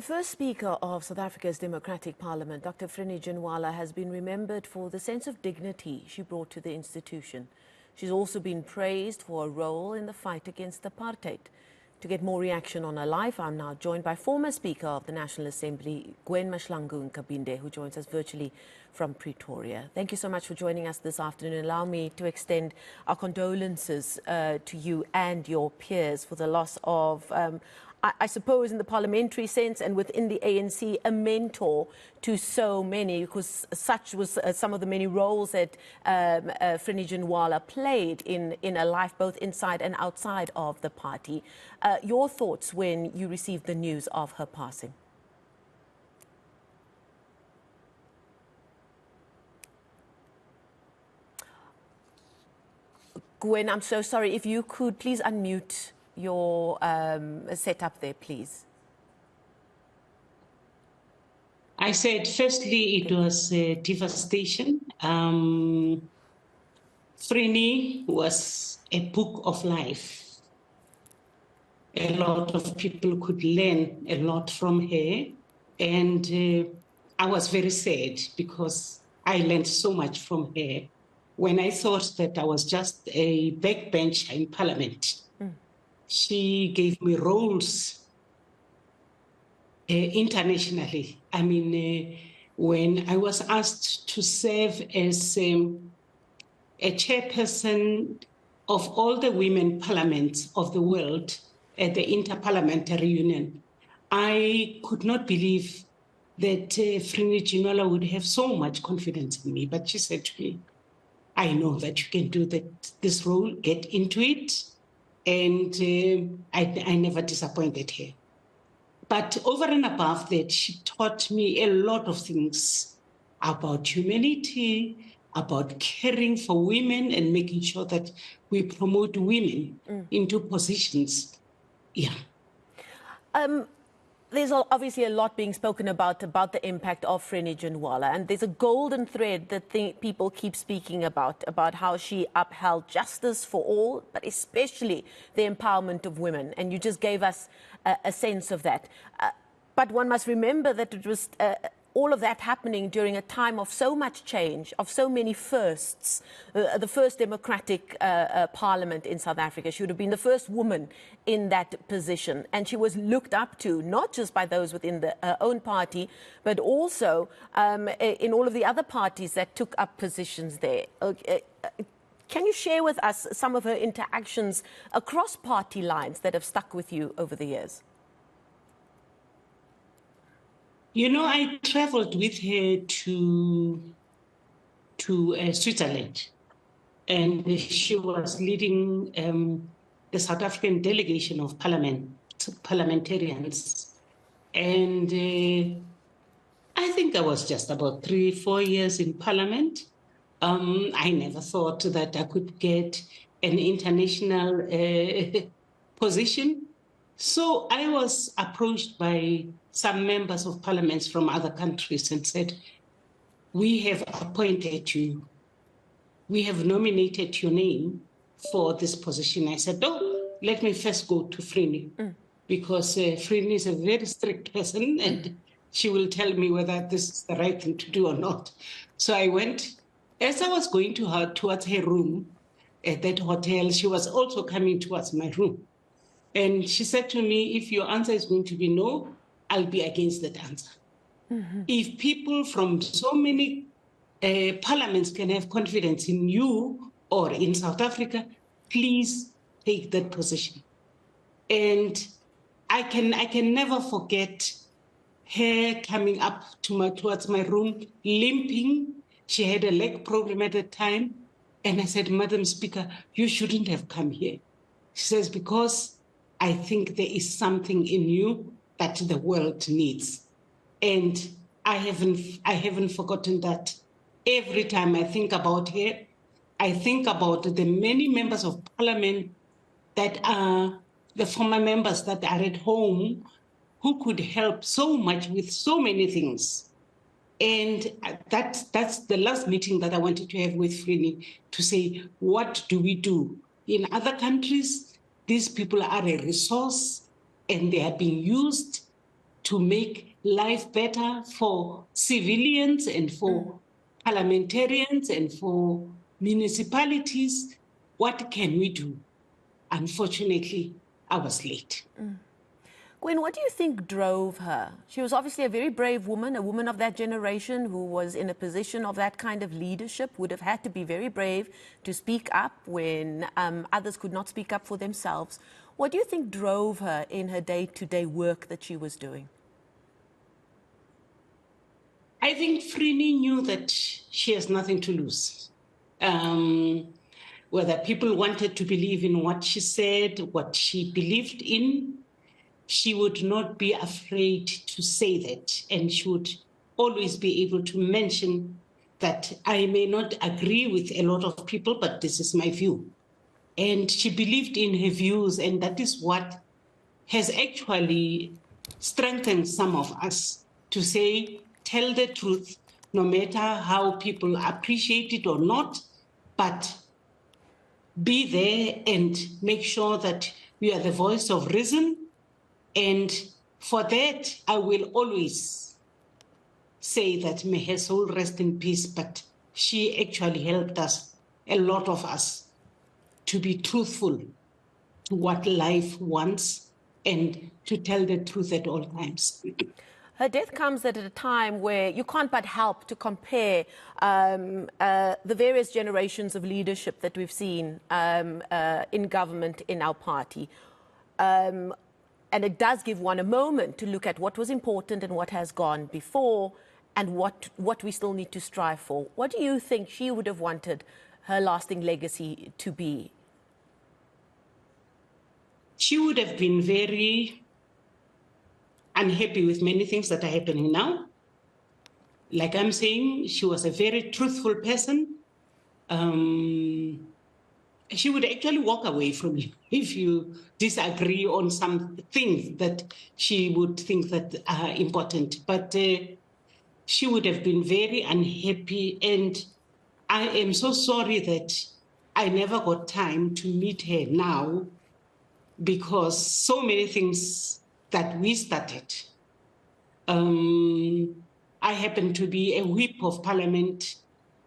first Speaker of South Africa's Democratic Parliament, Dr. Frene Ginwala, has been remembered for the sense of dignity she brought to the institution. She's also been praised for a role in the fight against apartheid. To get more reaction on her life, I'm now joined by former Speaker of the National Assembly, Gwen Mahlangu-Nkabinde, who joins us virtually from Pretoria. Thank you so much for joining us this afternoon. Allow me to extend our condolences to you and your peers for the loss of I suppose in the parliamentary sense and within the ANC, a mentor to so many, because such was some of the many roles that Frene Ginwala played in a life both inside and outside of the party. Your thoughts when you received the news of her passing? Gwen, I'm so sorry. If you could please unmute your setup there, please. I said, firstly, it was a devastation. Frene was a book of life. A lot of people could learn a lot from her. And I was very sad because I learned so much from her when I thought that I was just a backbencher in Parliament. She gave me roles internationally. I mean, when I was asked to serve as a chairperson of all the women parliaments of the world at the Interparliamentary Union, I could not believe that Frene Ginwala would have so much confidence in me. But she said to me, I know that you can do this role, get into it. And I never disappointed her. But over and above that, she taught me a lot of things about humanity, about caring for women and making sure that we promote women into positions. Yeah. There's obviously a lot being spoken about the impact of Frene Ginwala, and there's a golden thread that people keep speaking about how she upheld justice for all, but especially the empowerment of women, and you just gave us a sense of that. But one must remember that it was all of that happening during a time of so much change, of so many firsts. The first democratic parliament in South Africa. She would have been the first woman in that position. And she was looked up to, not just by those within her own party, but also in all of the other parties that took up positions there. Can you share with us some of her interactions across party lines that have stuck with you over the years? You know, I traveled with her to Switzerland, and she was leading the South African delegation of parliamentarians. And I think I was just about 3-4 years in Parliament. I never thought that I could get an international position. So I was approached by some members of parliaments from other countries and said, we have appointed you. We have nominated your name for this position. I said, oh, let me first go to Frene, because Frene is a very strict person and she will tell me whether this is the right thing to do or not. So I went. As I was going towards her room at that hotel, she was also coming towards my room. And she said to me, if your answer is going to be no, I'll be against that answer. If people from so many parliaments can have confidence in you or in South Africa, please take that position. And I can never forget her coming up towards my room, limping. She had a leg problem at the time. And I said, Madam Speaker, you shouldn't have come here. She says, because I think there is something in you that the world needs. And I haven't forgotten that. Every time I think about her, I think about the many members of Parliament that are the former members that are at home who could help so much with so many things. And that's the last meeting that I wanted to have with Frene, to say, what do we do? In other countries, these people are a resource and they are being used. to make life better for civilians and for parliamentarians and for municipalities. What can we do? Unfortunately, I was late. Gwen, what do you think drove her? She was obviously a very brave woman, a woman of that generation who was in a position of that kind of leadership, would have had to be very brave to speak up when others could not speak up for themselves. What do you think drove her in her day-to-day work that she was doing? I think Frene knew that she has nothing to lose. Whether people wanted to believe in what she said, what she believed in, she would not be afraid to say that. And she would always be able to mention that I may not agree with a lot of people, but this is my view. And she believed in her views, and that is what has actually strengthened some of us to say, tell the truth, no matter how people appreciate it or not, but be there and make sure that we are the voice of reason. And for that, I will always say that may her soul rest in peace, but she actually helped us, a lot of us, to be truthful to what life wants and to tell the truth at all times. Her death comes at a time where you can't but help to compare the various generations of leadership that we've seen in government in our party. And it does give one a moment to look at what was important and what has gone before and what we still need to strive for. What do you think she would have wanted her lasting legacy to be? She would have been very unhappy with many things that are happening now. Like I'm saying, she was a very truthful person. She would actually walk away from you if you disagree on some things that she would think that are important. But she would have been very unhappy, and I am so sorry that I never got time to meet her now, because so many things that we started. I happened to be a whip of parliament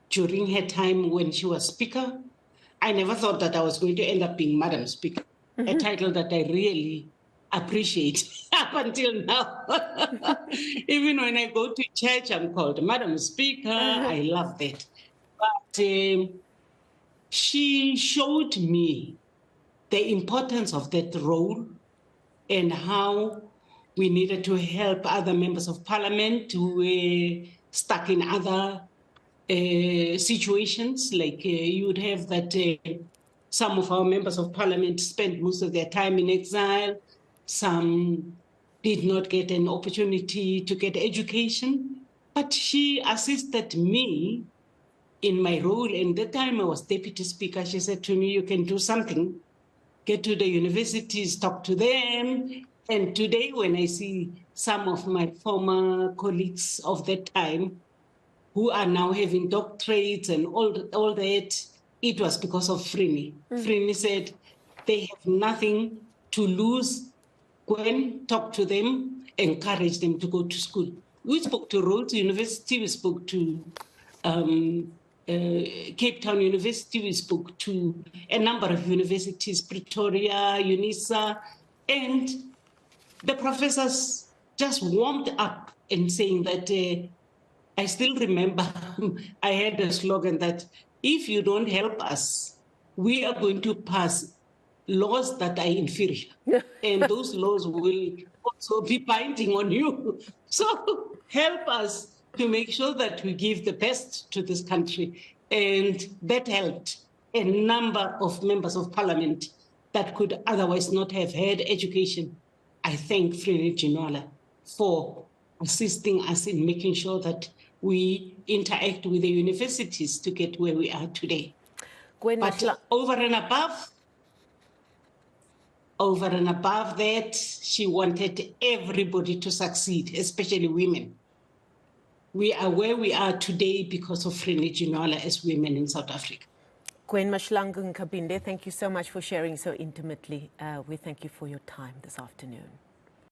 during her time when she was speaker. I never thought that I was going to end up being Madam Speaker, a title that I really appreciate up until now. Even when I go to church, I'm called Madam Speaker. I love that. But she showed me the importance of that role and how we needed to help other members of parliament who were stuck in other situations. Like you would have that some of our members of parliament spent most of their time in exile. Some did not get an opportunity to get education. But she assisted me in my role. And that time I was deputy speaker. She said to me, you can do something. Get to the universities, talk to them. And today, when I see some of my former colleagues of that time who are now having doctorates and all that, it was because of Frene. Frene said, they have nothing to lose. Gwen, talk to them, encourage them to go to school. We spoke to Rhodes University, we spoke to Cape Town University, we spoke to a number of universities, Pretoria, UNISA, and the professors just warmed up in saying that, I still remember I had a slogan that if you don't help us, we are going to pass laws that are inferior. And those laws will also be binding on you. So help us to make sure that we give the best to this country. And that helped a number of members of parliament that could otherwise not have had education. I thank Frene Ginwala for assisting us in making sure that we interact with the universities to get where we are today. But over and above that, she wanted everybody to succeed, especially women. We are where we are today because of Frene Ginwala as women in South Africa. Gwen Mahlangu-Nkabinde, thank you so much for sharing so intimately. We thank you for your time this afternoon.